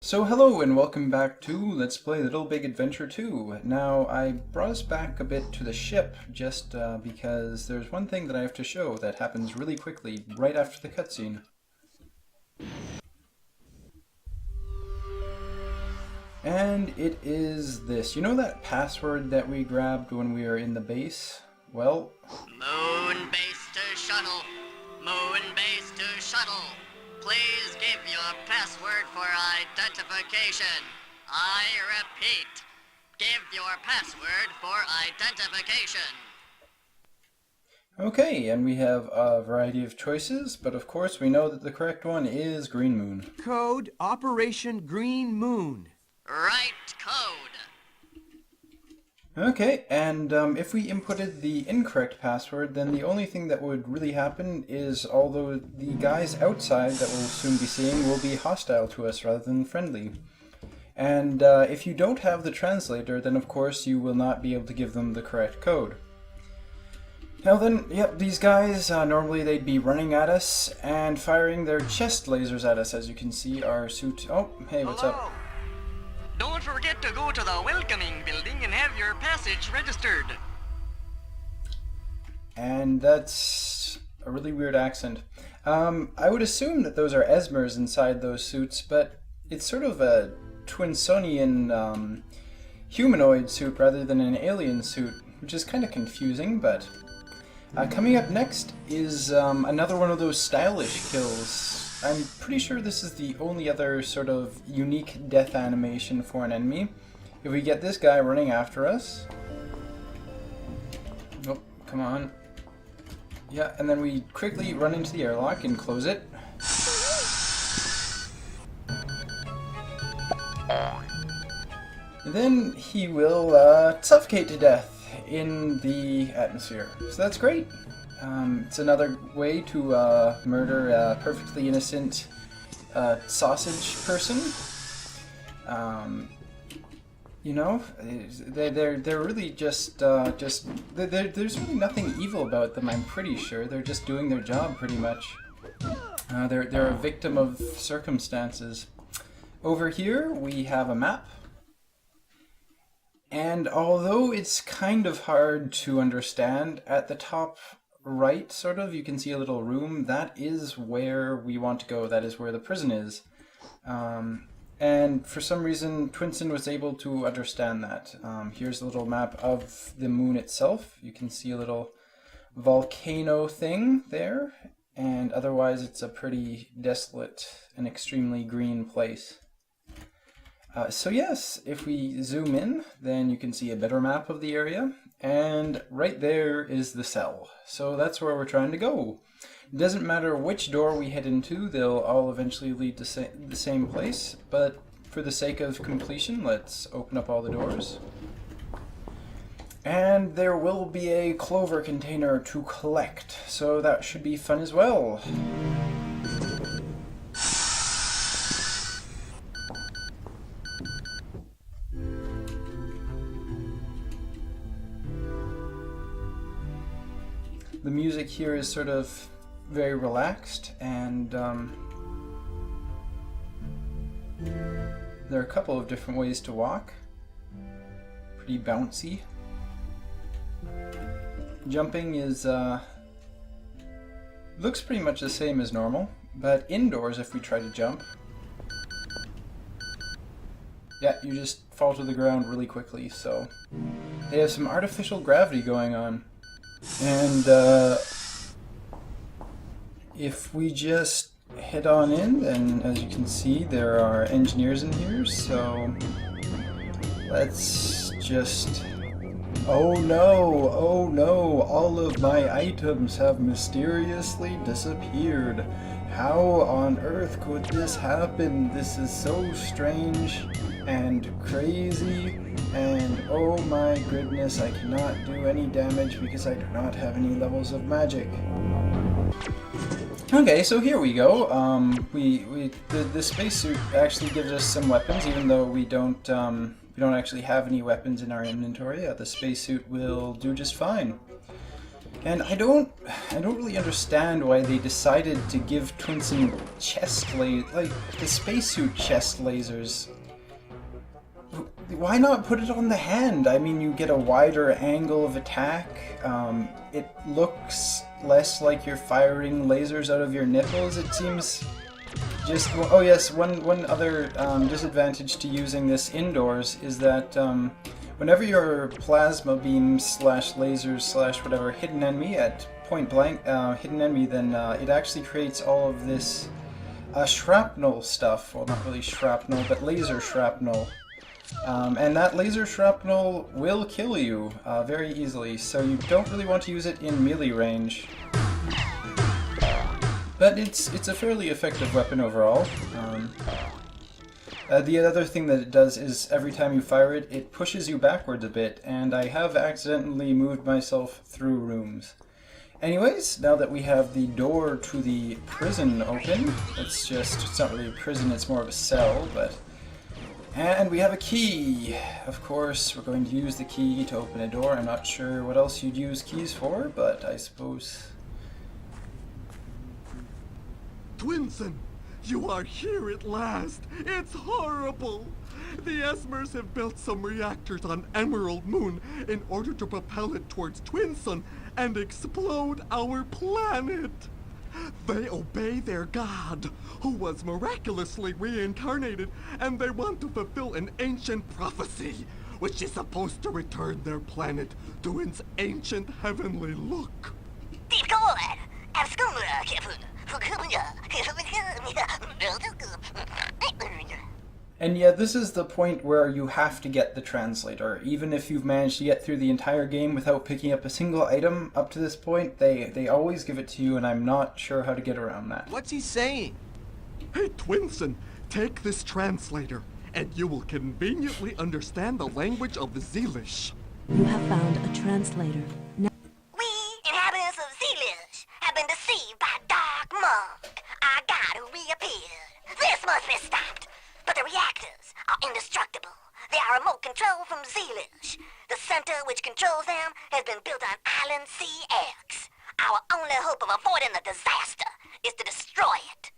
So hello and welcome back to Let's Play Little Big Adventure 2. Now I brought us back a bit to the ship just because there's one thing that I have to show that happens really quickly right after the cutscene. And it is this. You know that password that we grabbed when we were in the base? Well... Moon base to shuttle. Moon base to shuttle. Please give your password for identification. I repeat, give your password for identification. Okay, and we have a variety of choices, but of course we know that the correct one is Green Moon. Code Operation Green Moon. Right code. Okay, and if we inputted the incorrect password, then the only thing that would really happen is although the guys outside that we'll soon be seeing will be hostile to us rather than friendly. And if you don't have the translator, then of course you will not be able to give them the correct code. Now then, yep, these guys, normally they'd be running at us and firing their chest lasers at us. As you can see, our suit... Oh, hey, what's up? Don't forget to go to the welcoming building and have your passage registered. And that's a really weird accent. I would assume that those are Esmers inside those suits, but it's sort of a Twinsonian humanoid suit rather than an alien suit, which is kind of confusing, but... coming up next is another one of those stylish kills. I'm pretty sure this is the only other sort of unique death animation for an enemy. If we get this guy running after us... Oh, come on. Yeah, and then we quickly run into the airlock and close it. And then he will suffocate to death in the atmosphere. So that's great. It's another way to murder a perfectly innocent sausage person. You know, they're really just there's really nothing evil about them. I'm pretty sure they're just doing their job pretty much. They're a victim of circumstances. Over here we have a map. And although it's kind of hard to understand, at the top right, sort of, you can see a little room. That is where we want to go. That is where the prison is. And for some reason, Twinson was able to understand that. Here's a little map of the moon itself. You can see a little volcano thing there. And otherwise, it's a pretty desolate and extremely green place. So yes, if we zoom in, then you can see a better map of the area, and right there is the cell. So that's where we're trying to go. It doesn't matter which door we head into, they'll all eventually lead to the same place, but for the sake of completion, let's open up all the doors. And there will be a clover container to collect, so that should be fun as well. The music here is sort of very relaxed, and there are a couple of different ways to walk. Pretty bouncy. Jumping is looks pretty much the same as normal, but indoors if we try to jump, yeah, you just fall to the ground really quickly. So they have some artificial gravity going on. And if we just head on in, then as you can see, there are engineers in here, so let's just... Oh no, all of my items have mysteriously disappeared. How on earth could this happen? This is so strange and crazy, and oh my goodness, I cannot do any damage because I do not have any levels of magic. Okay, so here we go. The spacesuit actually gives us some weapons, even though we don't actually have any weapons in our inventory. The spacesuit will do just fine. And I don't really understand why they decided to give Twinsen like the spacesuit chest lasers. Why not put it on the hand? I mean, you get a wider angle of attack. It looks less like you're firing lasers out of your nipples, it seems. Just, oh yes, one other disadvantage to using this indoors is that whenever your plasma beams slash lasers slash whatever hit an enemy at point blank, hit an enemy, then it actually creates all of this shrapnel stuff. Well, not really shrapnel, but laser shrapnel. And that laser shrapnel will kill you very easily, so you don't really want to use it in melee range. But it's a fairly effective weapon overall. The other thing that it does is every time you fire it, it pushes you backwards a bit, and I have accidentally moved myself through rooms. Anyways, now that we have the door to the prison open, it's not really a prison, it's more of a cell, but... And we have a key! Of course, we're going to use the key to open a door. I'm not sure what else you'd use keys for, but I suppose... Twinsen, you are here at last! It's horrible! The Esmers have built some reactors on Emerald Moon in order to propel it towards Twinsen and explode our planet! They obey their god, who was miraculously reincarnated, and they want to fulfill an ancient prophecy, which is supposed to return their planet to its ancient heavenly look. And yeah, this is the point where you have to get the translator. Even if you've managed to get through the entire game without picking up a single item up to this point, they always give it to you, and I'm not sure how to get around that. What's he saying? Hey, Twinsen, take this translator, and you will conveniently understand the language of the Zeelish. You have found a translator. Now We, inhabitants of Zeelish, have been deceived by Dark Monk, our god who reappeared. This must be stopped. But the reactors are indestructible. They are remote controlled from Zeelish. The center which controls them has been built on Island CX. Our only hope of avoiding the disaster is to destroy it.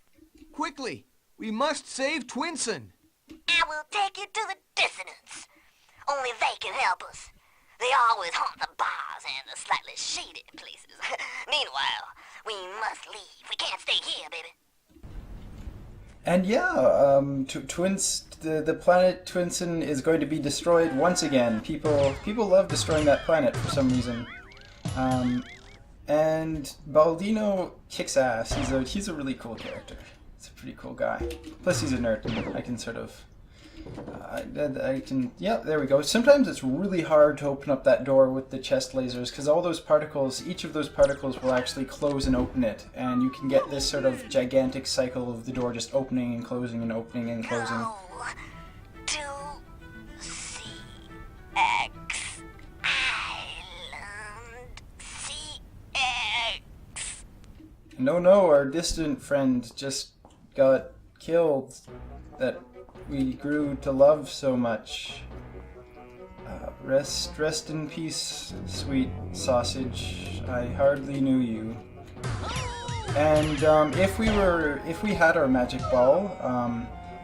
Quickly! We must save Twinsen! I will take you to the dissonance. Only they can help us. They always haunt the bars and the slightly shady places. Meanwhile, we must leave. We can't stay here, baby. And yeah, the planet Twinsen is going to be destroyed once again. People love destroying that planet for some reason. And Baldino kicks ass. He's a really cool character. He's a pretty cool guy. Plus he's a nerd. I can sort of... yeah, there we go. Sometimes it's really hard to open up that door with the chest lasers because all those particles, each of those particles will actually close and open it, and you can get this sort of gigantic cycle of the door just opening and closing and opening and closing. Go to CX Island. CX. No, our distant friend just got killed. That we grew to love so much. Rest in peace, sweet sausage. I hardly knew you. And if we had our magic ball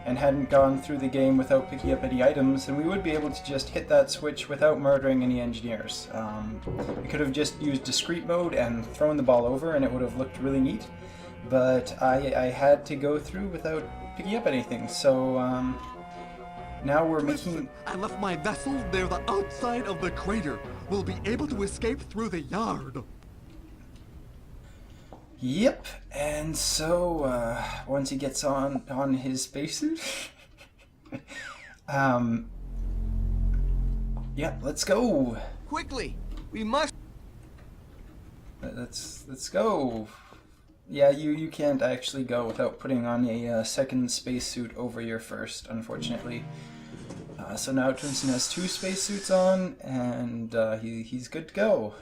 and hadn't gone through the game without picking up any items, then we would be able to just hit that switch without murdering any engineers. We could have just used discrete mode and thrown the ball over, and it would have looked really neat. But I had to go through without picking up anything, so now we're making... I left my vessel near the outside of the crater. We'll be able to escape through the yard. Yep, and so once he gets on his spacesuit, yeah, let's go. Quickly! We must... Let's go. Yeah, you can't actually go without putting on a second spacesuit over your first, unfortunately. So now Twinsen has 2 spacesuits on, and he's good to go.